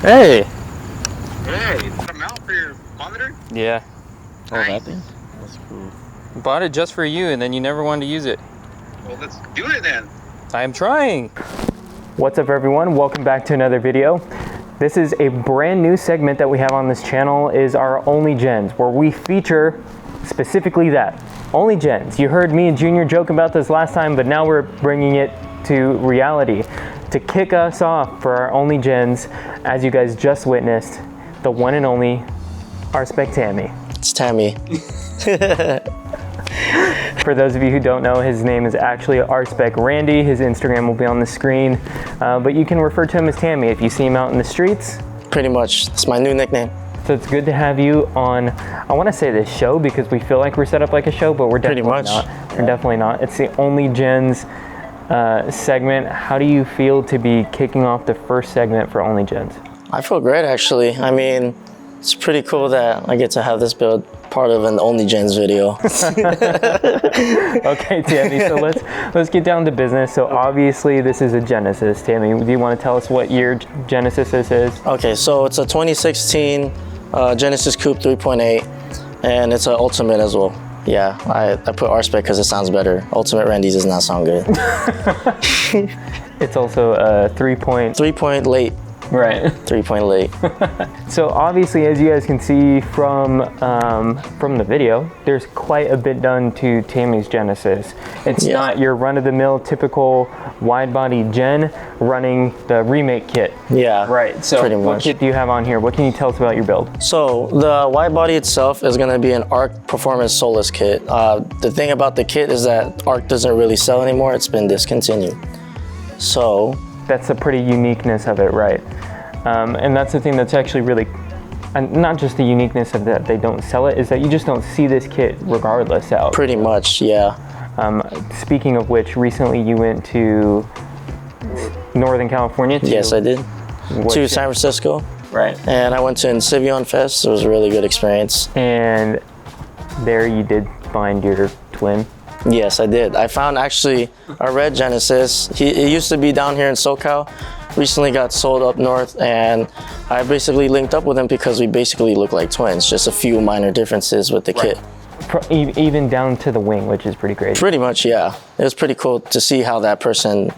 Hey! Hey, put them out for your monitor? Yeah. Oh, that thing? That's cool. Bought it just for you and then you never wanted to use it. Well, let's do it then. I am trying. What's up everyone? Welcome back to another video. This is a brand new segment that we have on this channel, is our OnlyGens, where we feature specifically that. OnlyGens. You heard me and Junior joke about this last time, but now we're bringing it to reality. To kick us off for our OnlyGens, as you guys just witnessed, the one and only Rspec Tammy. It's Tammy. For those of you who don't know, his name is actually Rspec Randy. His Instagram will be on the screen, but you can refer to him as Tammy if you see him out in the streets. Pretty much. It's my new nickname. So it's good to have you on, I want to say this show because we feel like we're set up like a show, but we're definitely not. We're definitely not. It's the OnlyGens segment. How do you feel to be kicking off the first segment for OnlyGens? I feel great, actually. I mean, it's pretty cool that I get to have this build part of an OnlyGens video. Okay, Tammy, so let's get down to business. So obviously this is a Genesis. Tammy, do you want to tell us what year Genesis this is? Okay, so it's a 2016 Genesis Coupe 3.8, and it's an Ultimate as well. Yeah, I put Rspec because it sounds better. Ultimate Randy does not sound good. It's also a 3-point late. Right. 3-point late. So obviously, as you guys can see from the video, there's quite a bit done to Tammy's Genesis. It's not your run-of-the-mill typical wide-body Gen running the remake kit. Yeah. Right. So pretty much. What kit do you have on here? What can you tell us about your build? So the wide body itself is going to be an ARK Performance Soulless kit. The thing about the kit is that ARK doesn't really sell anymore. It's been discontinued. So that's the pretty uniqueness of it, right? And that's the thing that's actually really, and not just the uniqueness of that they don't sell it, is that you just don't see this kit regardless out. Pretty much, yeah. Speaking of which, recently you went to Northern California. Yes, I did. To San Francisco. Right. And I went to Incivion Fest. It was a really good experience. And there you did find your twin. Yes, I did. I found actually a red Genesis. It used to be down here in SoCal. Recently got sold up north, and I basically linked up with him because we basically look like twins. Just a few minor differences with the kit. Even down to the wing, which is pretty great. Pretty much, yeah. It was pretty cool to see how that person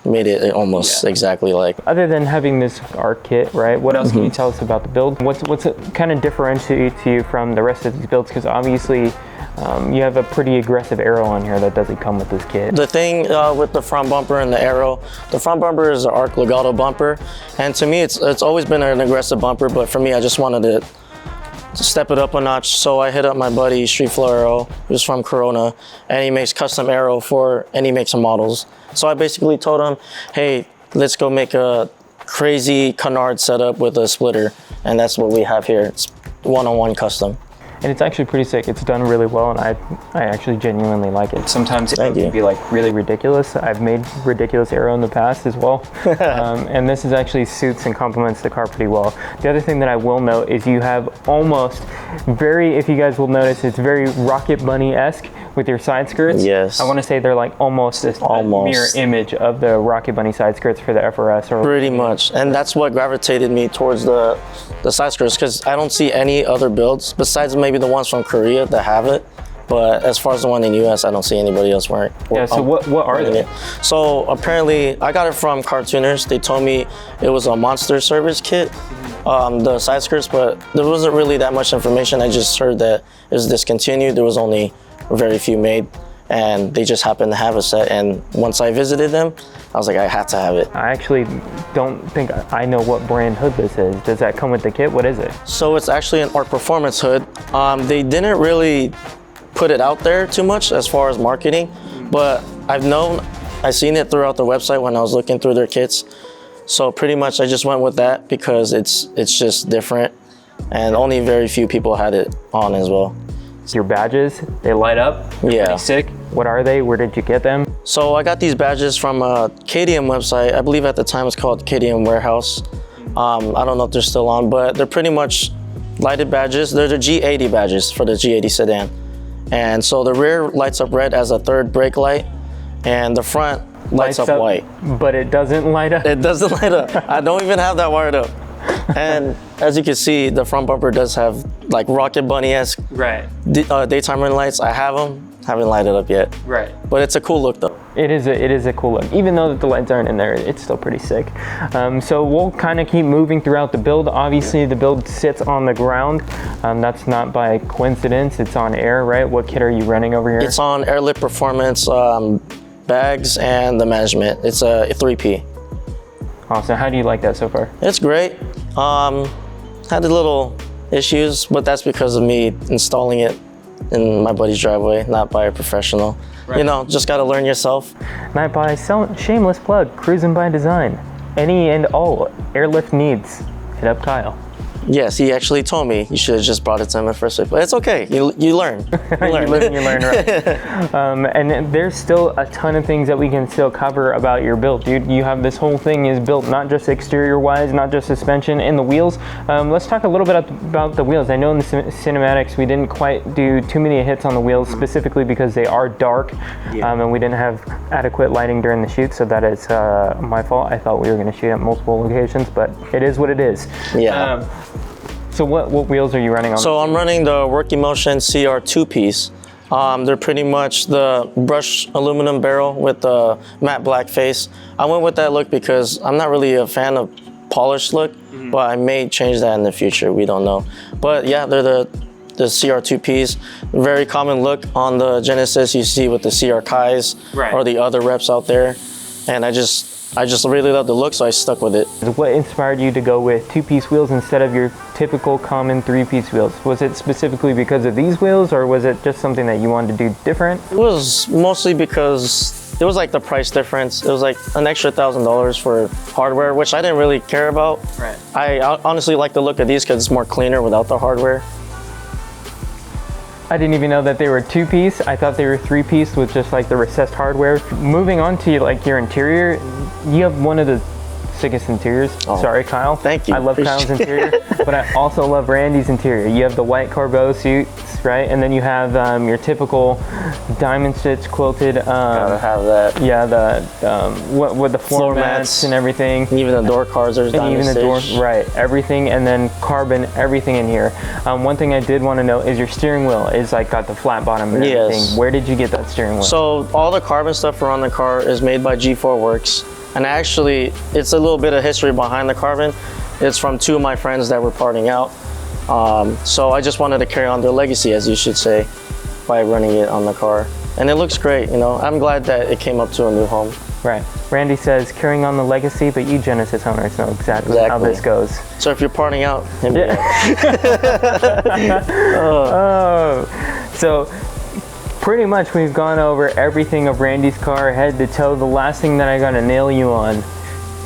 made it almost exactly like. Other than having this ARK kit, right? What else can you tell us about the build? What's it kind of differentiates you from the rest of these builds? Because obviously you have a pretty aggressive arrow on here that doesn't come with this kit. The thing with the front bumper and the arrow, the front bumper is an ARK Legato bumper, and to me it's always been an aggressive bumper, but for me I just wanted to step it up a notch. So I hit up my buddy Street Flow Arrow, who's from Corona, and he makes custom arrow for any makes and models. So I basically told him, hey, let's go make a crazy canard setup with a splitter, and that's what we have here. It's one-on-one custom. And it's actually pretty sick. It's done really well, and I actually genuinely like it. Sometimes it can be like really ridiculous. I've made ridiculous arrow in the past as well. And this is actually suits and complements the car pretty well. The other thing that I will note is you have almost very, if you guys will notice, it's very Rocket Bunny-esque with your side skirts. Yes. I want to say they're like almost this mirror image of the Rocket Bunny side skirts for the FRS. Or pretty much, and that's what gravitated me towards the side skirts, because I don't see any other builds besides maybe the ones from Korea that have it, but as far as the one in US, I don't see anybody else wearing it. Yeah, so what are they? So apparently, I got it from KharTunerz. They told me it was a monster service kit, the side skirts, but there wasn't really that much information. I just heard that it was discontinued. There was only very few made, and they just happened to have a set, and once I visited them, I was like, I have to have it. I actually don't think I know what brand hood this is. Does that come with the kit? What is it? So it's actually an ARK Performance hood. They didn't really put it out there too much as far as marketing, but I've seen it throughout the website when I was looking through their kits. So pretty much I just went with that because it's just different, and only very few people had it on as well. Your badges, they light up. They're pretty sick. What are they? Where did you get them? So I got these badges from a KDM website. I believe at the time it's called KDM Warehouse. I don't know if they're still on, but they're pretty much lighted badges. They're the G80 badges for the G80 sedan. And so the rear lights up red as a third brake light, and the front lights up white. But it doesn't light up? It doesn't light up. I don't even have that wired up. And as you can see, the front bumper does have like Rocket Bunny-esque daytime running lights. I have them. Haven't lighted up yet. Right. But it's a cool look though. It is a cool look. Even though the lights aren't in there, it's still pretty sick. So we'll kind of keep moving throughout the build. Obviously, the build sits on the ground. That's not by coincidence. It's on air, right? What kit are you running over here? It's on Airlift Performance, bags, and the management. It's a 3P. Awesome. How do you like that so far? It's great. Had a little issues, but that's because of me installing it in my buddy's driveway, not by a professional. Right. You know, just gotta learn yourself. Not by shameless plug, Cruising by Design. Any and all airlift needs, hit up Kyle. Yes, he actually told me you should have just brought it to him in the first place, but it's okay. You learn. You learn. You live and you learn, right? And there's still a ton of things that we can still cover about your build, dude. You have this whole thing is built not just exterior-wise, not just suspension and the wheels. Let's talk a little bit about the wheels. I know in the cinematics we didn't quite do too many hits on the wheels, specifically because they are dark, and we didn't have adequate lighting during the shoot, so that is my fault. I thought we were going to shoot at multiple locations, but it is what it is. Yeah. So what wheels are you running on? So I'm running the Work Emotion CR 2-piece. They're pretty much the brushed aluminum barrel with the matte black face. I went with that look because I'm not really a fan of polished look, but I may change that in the future. We don't know. But yeah, they're the CR 2-piece. Very common look on the Genesis you see with the CR Kais or the other reps out there. And I just really love the look, so I stuck with it. What inspired you to go with 2-piece wheels instead of your typical common 3-piece wheels? Was it specifically because of these wheels, or was it just something that you wanted to do different? It was mostly because it was like the price difference. It was like an extra $1,000 for hardware, which I didn't really care about. Right. I honestly like the look of these because it's more cleaner without the hardware. I didn't even know that they were 2-piece. I thought they were 3-piece with just like the recessed hardware. Moving on to like your interior, you have one of the sickest interiors. Oh, sorry, Kyle. Thank you. I love Kyle's interior, but I also love Randy's interior. You have the white Carbo suits, right? And then you have your typical diamond stitch quilted. Gotta have that. Yeah, with the floor mats and everything. Even the door cards, there's diamond stitch. Even the door, right? Everything, and then carbon, everything in here. One thing I did want to know is your steering wheel is like got the flat bottom and everything. Where did you get that steering wheel? So all the carbon stuff around the car is made by G4 Works. And actually, it's a little bit of history behind the carbon. It's from 2 of my friends that were parting out. So I just wanted to carry on their legacy, as you should say, by running it on the car. And it looks great, you know. I'm glad that it came up to a new home. Right. Randy says, carrying on the legacy, but you Genesis owners know exactly how this goes. So if you're parting out, hit me up. So pretty much we've gone over everything of Randy's car, head to toe. The last thing that I gotta nail you on,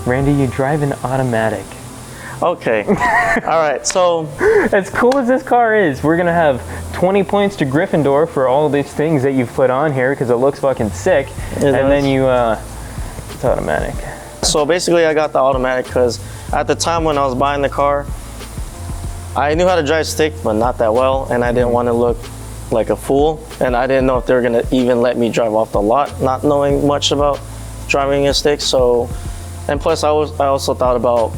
Randy, you drive an automatic. Okay. All right, so as cool as this car is, we're gonna have 20 points to Gryffindor for all these things that you've put on here because it looks fucking sick. Then you, it's automatic. So basically I got the automatic because at the time when I was buying the car, I knew how to drive stick, but not that well, and I didn't want to look like a fool, and I didn't know if they were gonna even let me drive off the lot, not knowing much about driving a stick. So, and plus I also thought about,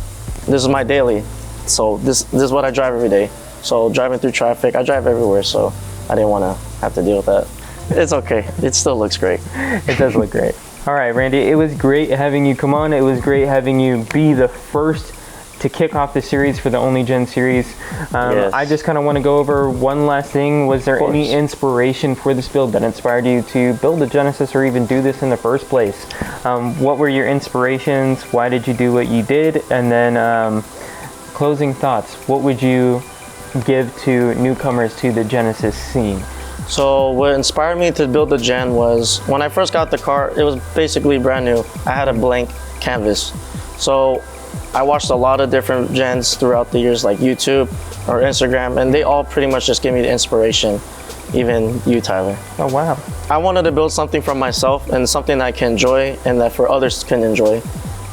this is my daily, so this is what I drive every day. So driving through traffic, I drive everywhere, so I didn't want to have to deal with that. It's okay, it still looks great. It does look great. All right, Randy, it was great having you come on. It was great having you be the first to kick off the series for the OnlyGens series. Yes. I just kind of want to go over one last thing. Was there any inspiration for this build that inspired you to build a Genesis or even do this in the first place? What were your inspirations? Why did you do what you did? And then closing thoughts. What would you give to newcomers to the Genesis scene? So what inspired me to build the Gen was when I first got the car, it was basically brand new. I had a blank canvas. So I watched a lot of different gens throughout the years, like YouTube or Instagram, and they all pretty much just gave me the inspiration, even you, Tyler. Oh, wow. I wanted to build something for myself and something I can enjoy and that for others can enjoy.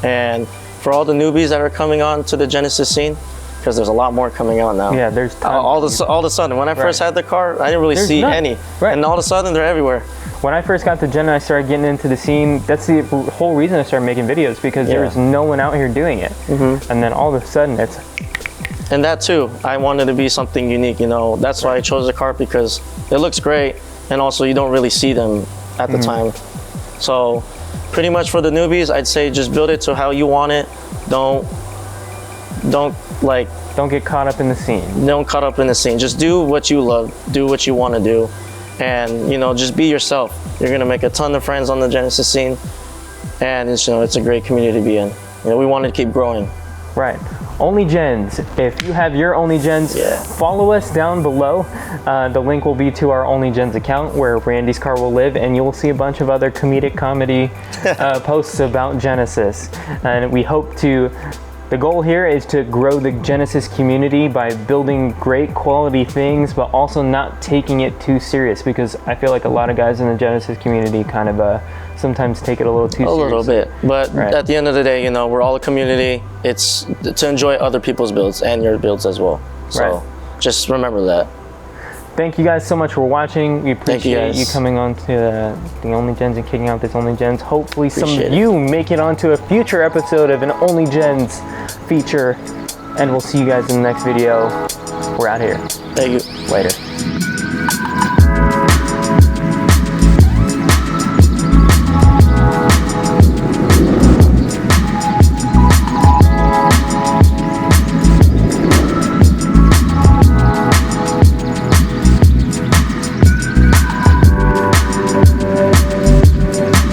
And for all the newbies that are coming on to the Genesis scene, because there's a lot more coming out now. Yeah, there's all of a sudden, when I first had the car, I didn't really see any. Right. And all of a sudden, they're everywhere. When I first got the Gen and I started getting into the scene, that's the whole reason I started making videos, because there was no one out here doing it. And then all of a sudden, it's And that too, I wanted to be something unique, you know. That's why I chose the cart, because it looks great, and also you don't really see them at the time. So pretty much for the newbies, I'd say just build it to how you want it. Don't get caught up in the scene. Don't caught up in the scene. Just do what you love, do what you want to do, and you know, just be yourself. You're gonna make a ton of friends on the Genesis scene, and it's, you know, it's a great community to be in. You know, we want to keep growing. Right. OnlyGens. If you have your OnlyGens, follow us down below. The link will be to our OnlyGens account where Randy's car will live, and you will see a bunch of other comedic comedy posts about Genesis. And we hope to, the goal here is to grow the Genesis community by building great quality things, but also not taking it too serious, because I feel like a lot of guys in the Genesis community kind of sometimes take it a little too seriously. A little bit, but at the end of the day, you know, we're all a community. It's to enjoy other people's builds and your builds as well. So just remember that. Thank you guys so much for watching. We appreciate you coming on to the OnlyGens and kicking out this OnlyGens. Hopefully some of you make it onto a future episode of an OnlyGens feature, and we'll see you guys in the next video. We're out here. Thank you. Later.